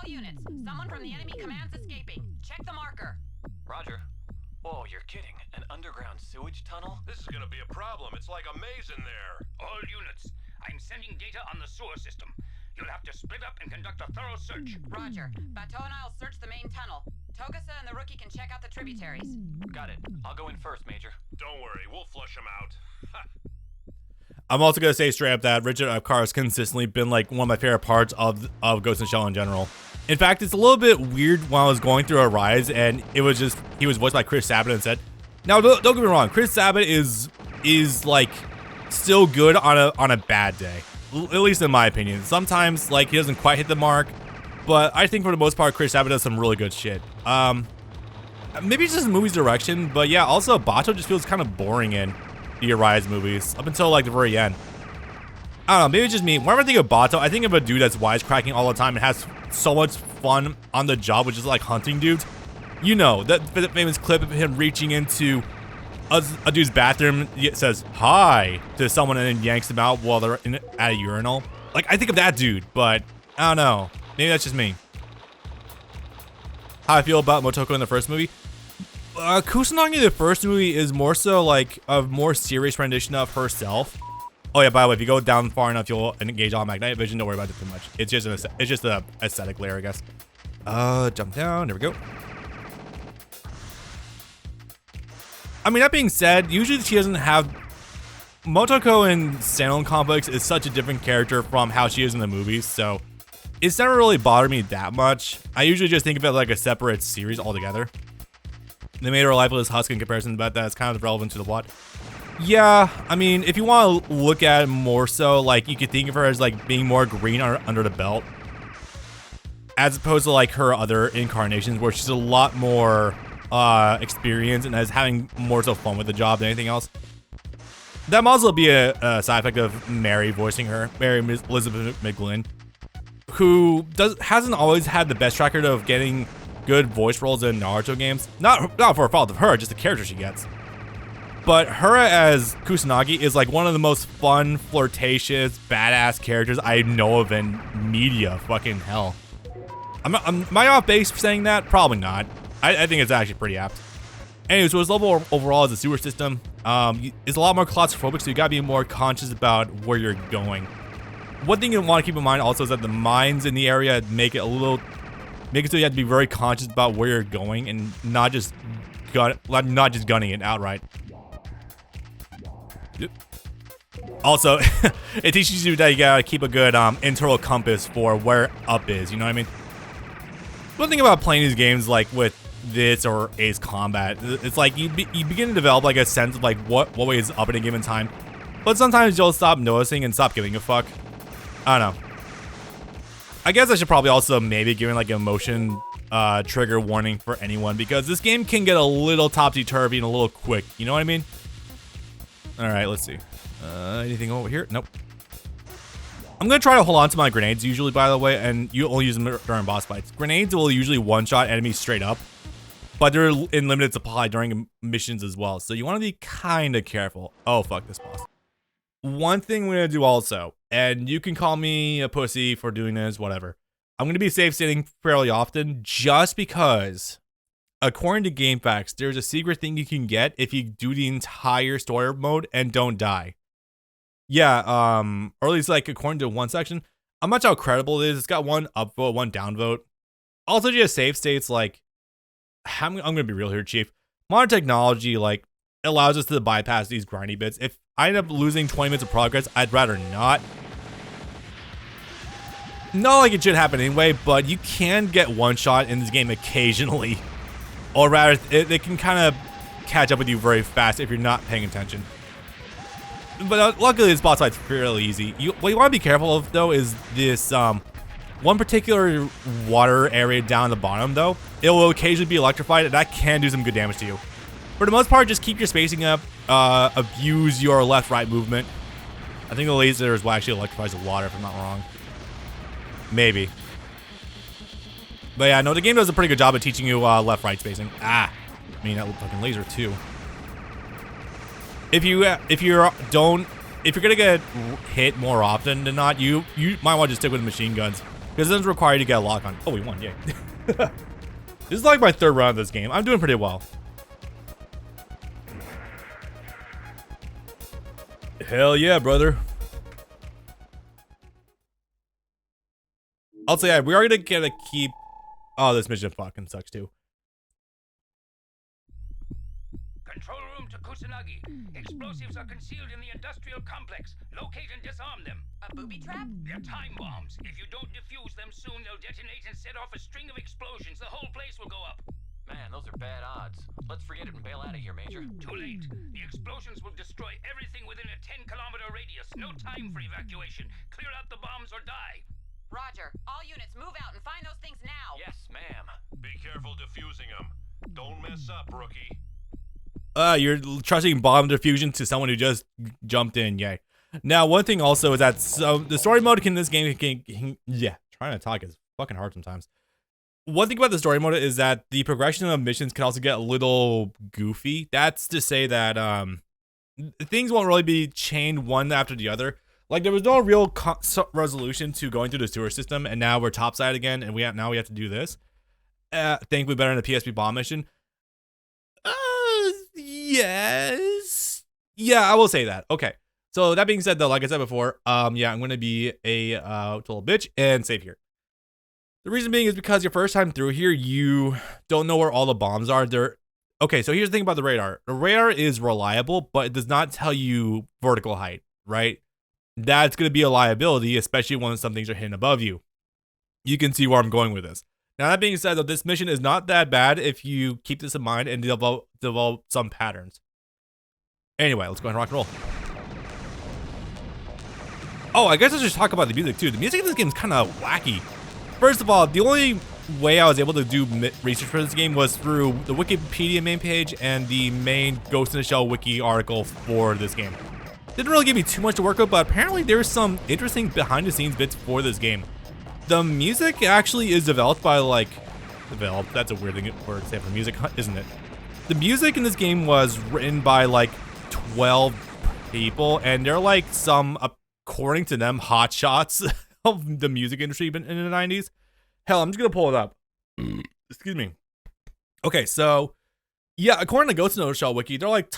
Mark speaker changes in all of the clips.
Speaker 1: All units, someone from the enemy command's escaping. Check the marker.
Speaker 2: Roger. Oh, you're kidding. An underground sewage tunnel?
Speaker 3: This is gonna be a problem. It's like a maze in there.
Speaker 4: All units, I'm sending data on the sewer system. You'll have to split up and conduct a thorough search.
Speaker 1: Roger. Bateau and I'll search the main tunnel. Togasa and the rookie can check out the tributaries.
Speaker 2: Got it. I'll go in first, Major.
Speaker 3: Don't worry, we'll flush them out.
Speaker 5: I'm also gonna say straight up that Richard Epcar has consistently been like one of my favorite parts of Ghost in the Shell in general. In fact, it's a little bit weird when I was going through Arise and it was just he was voiced by Chris Sabat and said, now don't get me wrong, Chris Sabat is like still good on a bad day, at least in my opinion. Sometimes like he doesn't quite hit the mark, but I think for the most part Chris Sabat does some really good shit. Maybe it's just the movie's direction, but yeah, also Bato just feels kind of boring in the Arise movies up until like the very end. I don't know, maybe it's just me. Whenever I think of Bato, I think of a dude that's wisecracking all the time and has so much fun on the job, which is like hunting dudes. You know, that famous clip of him reaching into a dude's bathroom, says hi to someone and then yanks them out while they're at a urinal. Like, I think of that dude, but I don't know. Maybe that's just me. How I feel about Motoko in the first movie? Kusanagi in the first movie is more so like a more serious rendition of herself. Oh yeah, by the way, if you go down far enough, you'll engage all magnetic vision. Don't worry about it too much. It's just a aesthetic layer, I guess. Jump down. There we go. I mean, that being said, usually she doesn't have... Motoko in Standalone Complex is such a different character from how she is in the movies, so it's never really bothered me that much. I usually just think of it like a separate series altogether. They made her a lifeless husk in comparison, but that's kind of relevant to the plot. Yeah, I mean, if you want to look at it more so, like, you could think of her as, like, being more green under the belt. As opposed to, like, her other incarnations, where she's a lot more experienced and is having more so fun with the job than anything else. That might also be a side effect of Mary voicing her, Mary Elizabeth McGlynn, who hasn't always had the best track record of getting good voice roles in Naruto games. Not for a fault of her, just the character she gets. But her as Kusanagi is like one of the most fun, flirtatious, badass characters I know of in media. Fucking hell. Am I off base for saying that? Probably not. I think it's actually pretty apt. Anyway, so its level overall as a sewer system is a lot more claustrophobic, so you gotta be more conscious about where you're going. One thing you want to keep in mind also is that the mines in the area make it so you have to be very conscious about where you're going and not just gunning it outright. Also, it teaches you that you gotta keep a good internal compass for where up is, you know what I mean? One thing about playing these games like with this or Ace Combat, it's like you begin to develop like a sense of like what way is up at a given time, but sometimes you'll stop noticing and stop giving a fuck. I don't know. I guess I should probably also maybe give like a motion trigger warning for anyone, because this game can get a little topsy-turvy and a little quick, you know what I mean? Alright, let's see. Anything over here? Nope. I'm gonna try to hold on to my grenades usually, by the way, and you only use them during boss fights. Grenades will usually one-shot enemies straight up, but they're in limited supply during missions as well, so you want to be kind of careful. Oh, fuck this boss. One thing we're gonna do also, and you can call me a pussy for doing this, whatever. I'm gonna be safe stating fairly often, just because, according to GameFAQs, there's a secret thing you can get if you do the entire story mode and don't die. Yeah, or at least like according to one section. I'm not sure how credible it is. It's got one upvote, one downvote. Also, just save states like, I'm gonna be real here, Chief. Modern technology like allows us to bypass these grindy bits. If I end up losing 20 minutes of progress, I'd rather not. Not like it should happen anyway, but you can get one shot in this game occasionally. Or rather, they can kind of catch up with you very fast if you're not paying attention. But luckily, this boss fight's fairly easy. What you want to be careful of, though, is this one particular water area down the bottom, though. It will occasionally be electrified, and that can do some good damage to you. For the most part, just keep your spacing up, abuse your left-right movement. I think the laser is what actually electrifies the water, if I'm not wrong. Maybe. But yeah, no, the game does a pretty good job of teaching you left-right spacing. I mean, that fucking laser, too. If you're gonna get hit more often than not, you might want to stick with machine guns, because Because it doesn't require you to get a lock on. Oh, we won, yay. This is like my third round of this game. I'm doing pretty well. Hell yeah, brother. I'll say we are gonna keep. Oh, this mission fucking sucks too.
Speaker 4: Control room to Kusanagi. Explosives are concealed in the industrial complex. Locate and disarm them.
Speaker 1: A booby trap?
Speaker 4: They're time bombs. If you don't defuse them soon, they'll detonate and set off a string of explosions. The whole place will go up.
Speaker 2: Man, those are bad odds. Let's forget it and bail out of here, Major.
Speaker 4: Too late. The explosions will destroy everything within a 10-kilometer radius. No time for evacuation. Clear out the bombs or die.
Speaker 1: Roger. All units move out and find those things now.
Speaker 2: Yes, ma'am.
Speaker 3: Be careful defusing them. Don't mess up, rookie.
Speaker 5: You're trusting bomb diffusion to someone who just jumped in, yay. Now, one thing also is that the story mode in this game yeah, trying to talk is fucking hard sometimes. One thing about the story mode is that the progression of missions can also get a little goofy. That's to say that things won't really be chained one after the other. Like, there was no real resolution to going through the sewer system, and now we're topside again, and we have to do this. Thankfully better than the PSP bomb mission. Yes. Yeah, I will say that. Okay. So that being said, though, like I said before, yeah, I'm gonna be a little bitch and save here. The reason being is because your first time through here, you don't know where all the bombs are. Okay, so here's the thing about the radar. The radar is reliable, but it does not tell you vertical height, right? That's gonna be a liability, especially when some things are hidden above you. You can see where I'm going with this. Now, that being said, though, this mission is not that bad if you keep this in mind and develop some patterns. Anyway, let's go ahead and rock and roll. Oh, I guess I should talk about the music, too. The music in this game is kind of wacky. First of all, the only way I was able to do research for this game was through the Wikipedia main page and the main Ghost in the Shell wiki article for this game. Didn't really give me too much to work with, but apparently there's some interesting behind-the-scenes bits for this game. The music actually is developed by, like, that's a weird thing word to say for music, isn't it? The music in this game was written by, like, 12 people, and they're, like, some, according to them, hotshots of the music industry in the 90s. Hell, I'm just gonna pull it up. Excuse me. Okay, so, yeah, according to Ghost in the Shell wiki, they're, like,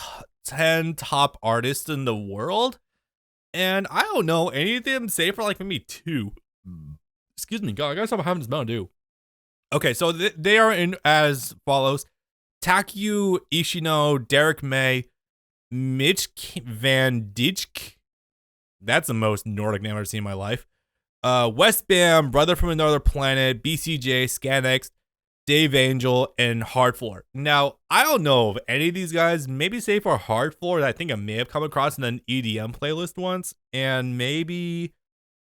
Speaker 5: 10 top artists in the world, and I don't know any of them, save for, like, maybe 2. Excuse me, God, I gotta stop having this Mountain Dew. Okay, so they are in as follows: Takyu Ishino, Derek May, Mitch Van Dijk. That's the most Nordic name I've ever seen in my life. Westbam, Brother from Another Planet, BCJ, Scanex, Dave Angel, and Hardfloor. Now, I don't know of any of these guys. Maybe say for Hardfloor that I think I may have come across in an EDM playlist once, and maybe.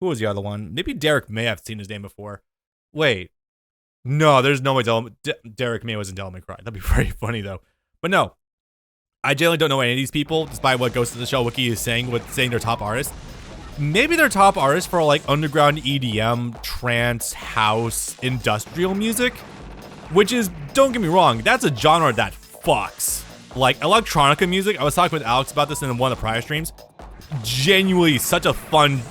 Speaker 5: Who was the other one? Maybe Derek May. I've seen his name before. Wait. No, there's no way Derek May was in Devil May Cry. That'd be very funny, though. But no. I generally don't know any of these people, despite what Ghost in the Shell wiki is saying with saying they're top artists. Maybe they're top artists for, like, underground EDM, trance, house, industrial music. Which is, don't get me wrong, that's a genre that fucks. Like, electronica music, I was talking with Alex about this in one of the prior streams. Genuinely such a fun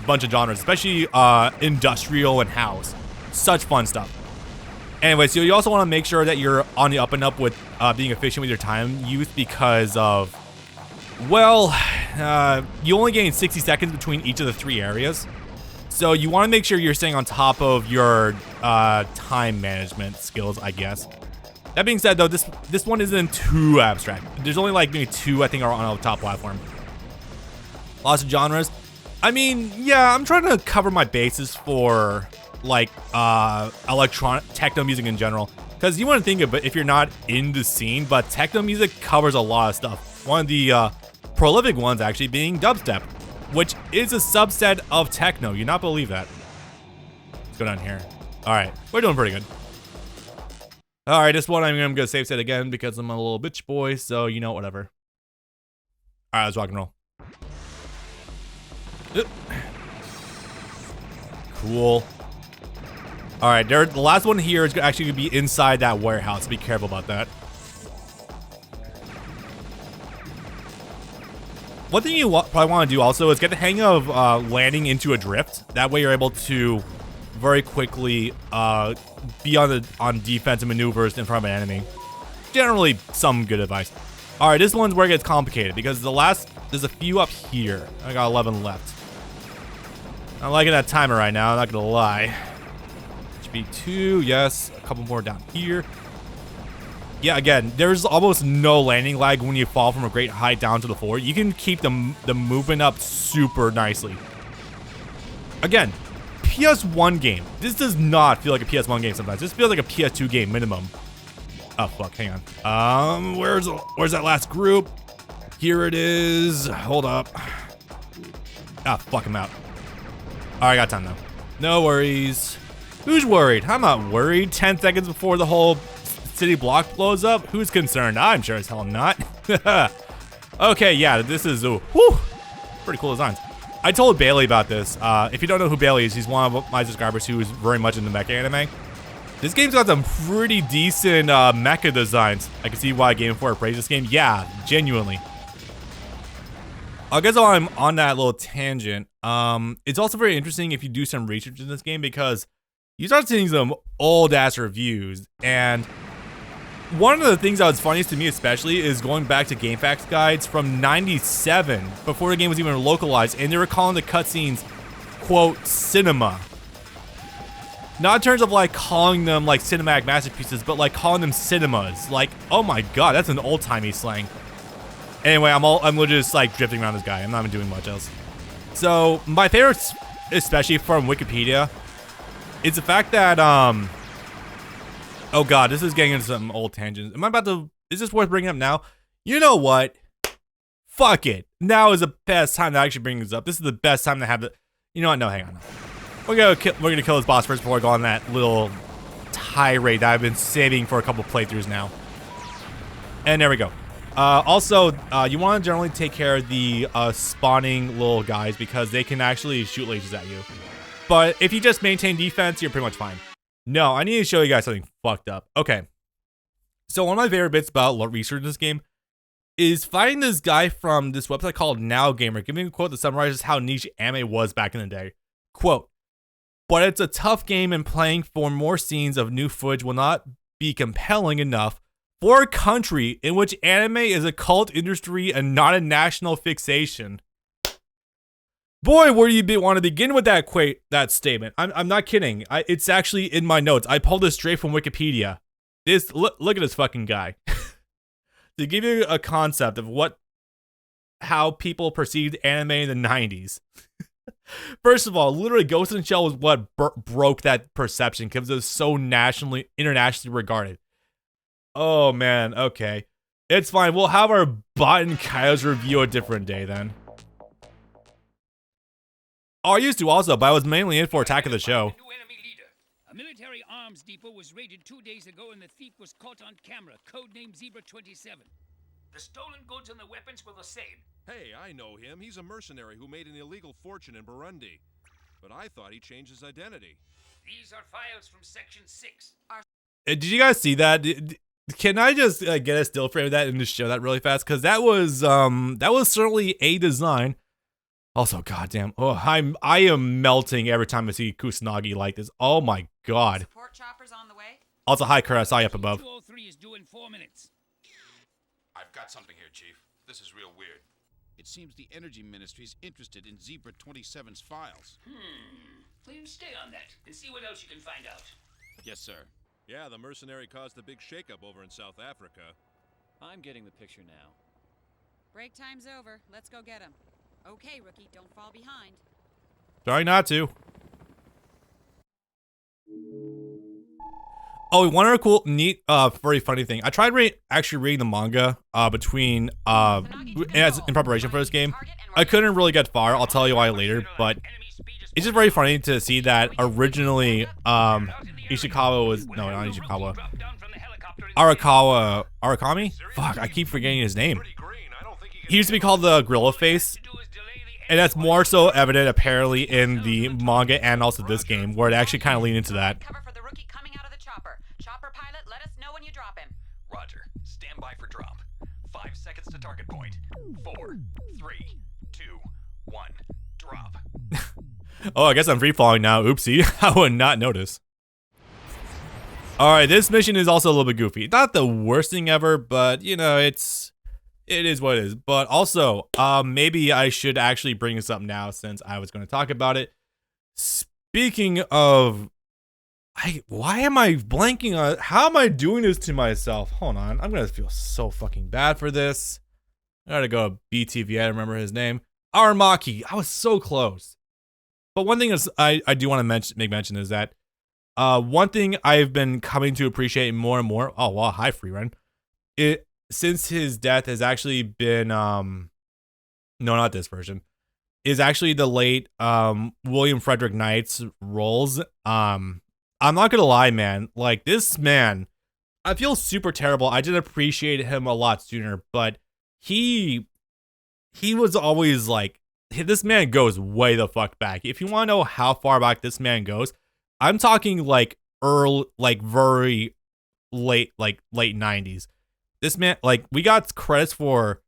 Speaker 5: bunch of genres, especially industrial and house. Such fun stuff. Anyway, so you also want to make sure that you're on the up and up with being efficient with your time use because of, well, you only gain 60 seconds between each of the 3 areas. So you want to make sure you're staying on top of your time management skills, I guess. That being said, though, this one isn't too abstract. There's only like maybe 2 I think are on a top platform. Lots of genres. I mean, yeah, I'm trying to cover my bases for like electronic techno music in general. Because you want to think of it if you're not in the scene, but techno music covers a lot of stuff. One of the prolific ones actually being dubstep, which is a subset of techno. You not believe that? Let's go down here. All right, we're doing pretty good. All right, this one I'm gonna go save set again because I'm a little bitch boy, so you know, whatever. All right, let's rock and roll. Cool. All right, the last one here is actually gonna be inside that warehouse. Be careful about that. One thing you probably want to do also is get the hang of landing into a drift. That way you're able to very quickly be on defensive maneuvers in front of an enemy. Generally, some good advice. All right, this one's where it gets complicated because there's a few up here. I got 11 left. I'm liking that timer right now, I'm not gonna lie. Should be 2, yes. A couple more down here. Yeah, again, there's almost no landing lag when you fall from a great height down to the floor. You can keep the movement up super nicely. Again, PS1 game. This does not feel like a PS1 game sometimes. This feels like a PS2 game minimum. Oh, fuck, hang on. Where's that last group? Here it is. Hold up. Ah, fuck him out. All right, I got time now. No worries. Who's worried? I'm not worried. 10 seconds before the whole city block blows up. Who's concerned? I'm sure as hell not. Okay, yeah, this is pretty cool designs. I told Bailey about this. If you don't know who Bailey is, he's one of my subscribers who is very much into mecha anime. This game's got some pretty decent mecha designs. I can see why Game Informer praised this game. Yeah, genuinely. I guess while I'm on that little tangent, it's also very interesting if you do some research in this game because you start seeing some old-ass reviews, and one of the things that was funniest to me especially is going back to GameFAQs guides from '97, before the game was even localized, and they were calling the cutscenes, quote, cinema. Not in terms of like calling them like cinematic masterpieces, but like calling them cinemas. Like, oh my god, that's an old-timey slang. Anyway, I'm literally just like drifting around this guy. I'm not even doing much else. So my favorites, especially from Wikipedia, is the fact that oh god, this is getting into some old tangents. Is this worth bringing up now? You know what? Fuck it. Now is the best time to actually bring this up. This is the best time to have the. You know what? No, hang on. We're gonna kill this boss first before I go on that little tirade that I've been saving for a couple playthroughs now. And there we go. Also, you want to generally take care of the spawning little guys because they can actually shoot lasers at you. But if you just maintain defense, you're pretty much fine. No, I need to show you guys something fucked up. Okay. So one of my favorite bits about research in this game is finding this guy from this website called Now Gamer giving a quote that summarizes how niche anime was back in the day. Quote, "But it's a tough game and playing for more scenes of new footage will not be compelling enough for a country in which anime is a cult industry and not a national fixation." Boy, where do you want to begin with that statement? I'm not kidding. It's actually in my notes. I pulled this straight from Wikipedia. Look at this fucking guy. To give you a concept of how people perceived anime in the 90s. First of all, literally Ghost in the Shell was what broke that perception because it was so internationally regarded. Oh man, okay. It's fine. We'll have our Bot and Coyotes review a different day then. Oh, I used to also, but I was mainly in for Attack of the Show.
Speaker 4: A military arms depot was raided 2 days ago and the thief was caught on camera, codenamed Zebra 27. The stolen goods and the weapons were the same.
Speaker 3: Hey, I know him. He's a mercenary who made an illegal fortune in Burundi. But I thought he changed his identity.
Speaker 4: These are files from Section 6.
Speaker 5: Did you guys see that? Can I just get a still frame of that and just show that really fast? Because that was certainly a design. Also, goddamn, I am melting every time I see Kusanagi like this. Oh my god.
Speaker 1: Support choppers on the way.
Speaker 5: Also, hi Kurasai up above.
Speaker 4: 203 is due in 4 minutes.
Speaker 6: I've got something here, Chief. This is real weird. It seems the Energy Ministry's interested in Zebra 27's files.
Speaker 4: Please stay on that and see what else you can find out.
Speaker 6: Yes, sir.
Speaker 3: Yeah, the mercenary caused a big shakeup over in South Africa.
Speaker 2: I'm getting the picture now.
Speaker 1: Break time's over. Let's go get him. Okay, rookie, don't fall behind.
Speaker 5: Trying not to. Oh, one other cool, neat, very funny thing. I tried actually reading the manga in preparation for this game. I couldn't really get far. I'll tell you why later, but it's just very funny to see that originally Ishikawa was not Ishikawa. Arakami? Fuck, I keep forgetting his name. He used to be called the Gorilla Face. And that's more so evident apparently in the manga and also this game, where it actually kind of leaned into that.
Speaker 1: Cover for the rookie coming out of the chopper. Chopper pilot, let us know when you drop him.
Speaker 2: Roger. Stand by for drop. 5 seconds to target point. 4, 3, 2, 1, drop.
Speaker 5: Oh, I guess I'm free falling now. Oopsie. I would not notice. Alright, this mission is also a little bit goofy. Not the worst thing ever, but you know, it is what it is. But also, maybe I should actually bring this up now since I was going to talk about it. Speaking of, why am I blanking on, how am I doing this to myself? Hold on, I'm going to feel so fucking bad for this. I gotta go to BTV, I remember his name. Aramaki, I was so close. But one thing is, I do want to make mention is that, one thing I've been coming to appreciate more and more, oh wow, hi Freerun, since his death has actually been, no, not this version, is actually the late, William Frederick Knight's roles. I'm not gonna lie, man, like, this man, I feel super terrible. I did appreciate him a lot sooner, but he was always like, this man goes way the fuck back. If you want to know how far back this man goes, I'm talking like early, like very late, like late 90s. This man, like, we got credits for,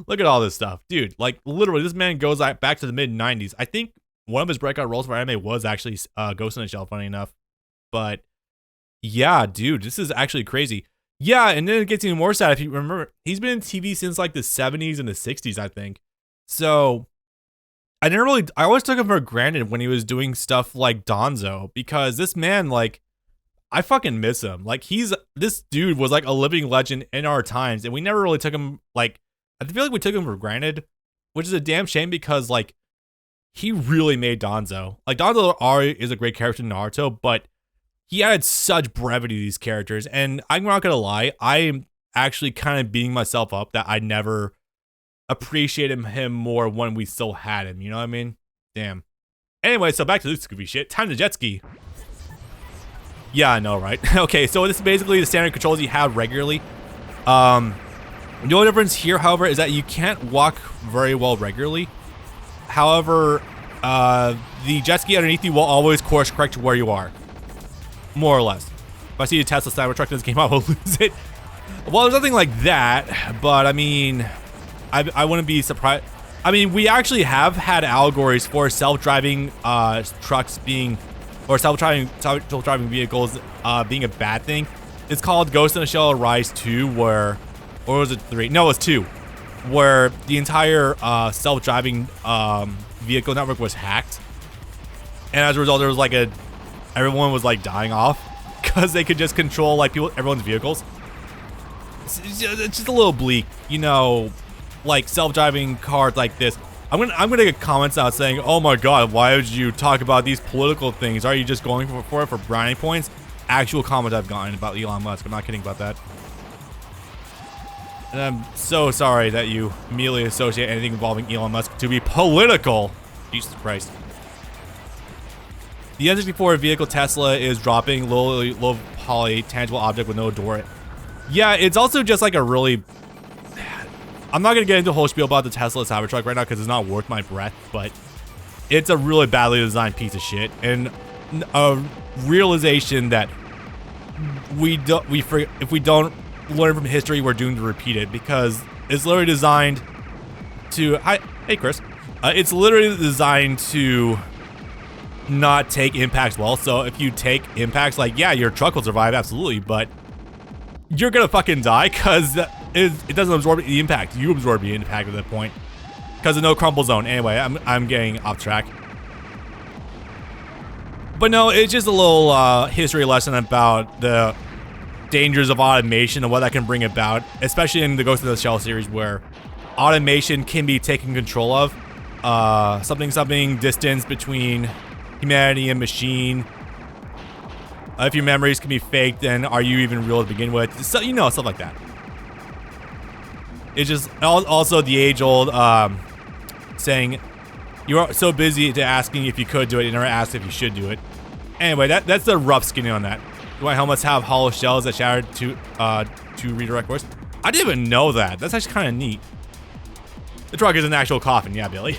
Speaker 5: look at all this stuff, dude. Like, literally, this man goes back to the mid 90s. I think one of his breakout roles for anime was actually Ghost in the Shell, funny enough. But yeah, dude, this is actually crazy. Yeah, and then it gets even more sad if you remember, he's been in TV since like the 70s and the 60s, I think. So I always took him for granted when he was doing stuff like Donzo, because this man, like, I fucking miss him. Like, this dude was like a living legend in our times, and we never really took him, like, I feel like we took him for granted, which is a damn shame because, like, he really made Donzo. Like, Donzo Ari is a great character in Naruto, but he added such brevity to these characters, and I'm not gonna lie, I'm actually kind of beating myself up that I never appreciated him more when we still had him, you know what I mean? Damn. Anyway, so back to this goofy shit. Time to jet ski. Yeah, I know, right? Okay, so this is basically the standard controls you have regularly. The only difference here, however, is that you can't walk very well regularly. However, the jet ski underneath you will always course correct to where you are. More or less. If I see a Tesla Cybertruck in this game, I will lose it. Well, there's nothing like that, but I mean, I wouldn't be surprised. I mean, we actually have had allegories for self-driving trucks being, or self-driving vehicles being a bad thing. It's called Ghost in the Shell Rise 2, where, or was it 3? No, it was 2, where the entire self-driving vehicle network was hacked, and as a result, there was like everyone was like dying off because they could just control like everyone's vehicles. It's just a little bleak, you know. Like self-driving cars like this. I'm gonna get comments out saying, "Oh my God, why would you talk about these political things? Are you just going for it for brownie points?" Actual comments I've gotten about Elon Musk. I'm not kidding about that. And I'm so sorry that you immediately associate anything involving Elon Musk to be political. Jesus Christ. The N64 vehicle Tesla is dropping low poly tangible object with no door. Yeah, it's also just like a really, I'm not going to get into a whole spiel about the Tesla Cybertruck right now because it's not worth my breath, but it's a really badly designed piece of shit, and a realization that if we don't learn from history, we're doomed to repeat it, because it's literally designed to, hey Chris, it's literally designed to not take impacts well. So if you take impacts, like, yeah, your truck will survive, absolutely, but you're gonna fucking die because it doesn't absorb the impact. You absorb the impact at that point because of no crumble zone. Anyway, I'm getting off track. But no, it's just a little history lesson about the dangers of automation and what that can bring about, especially in the Ghost in the Shell series, where automation can be taken control of. Something distance between humanity and machine. If your memories can be faked, then are you even real to begin with? So, you know, stuff like that. It's just also the age-old saying, you're so busy to asking if you could do it, you never asked if you should do it. Anyway, that's the rough skinning on that. Do my helmets have hollow shells that shattered to redirect course? I didn't even know that. That's actually kind of neat. The truck is an actual coffin, yeah, Billy.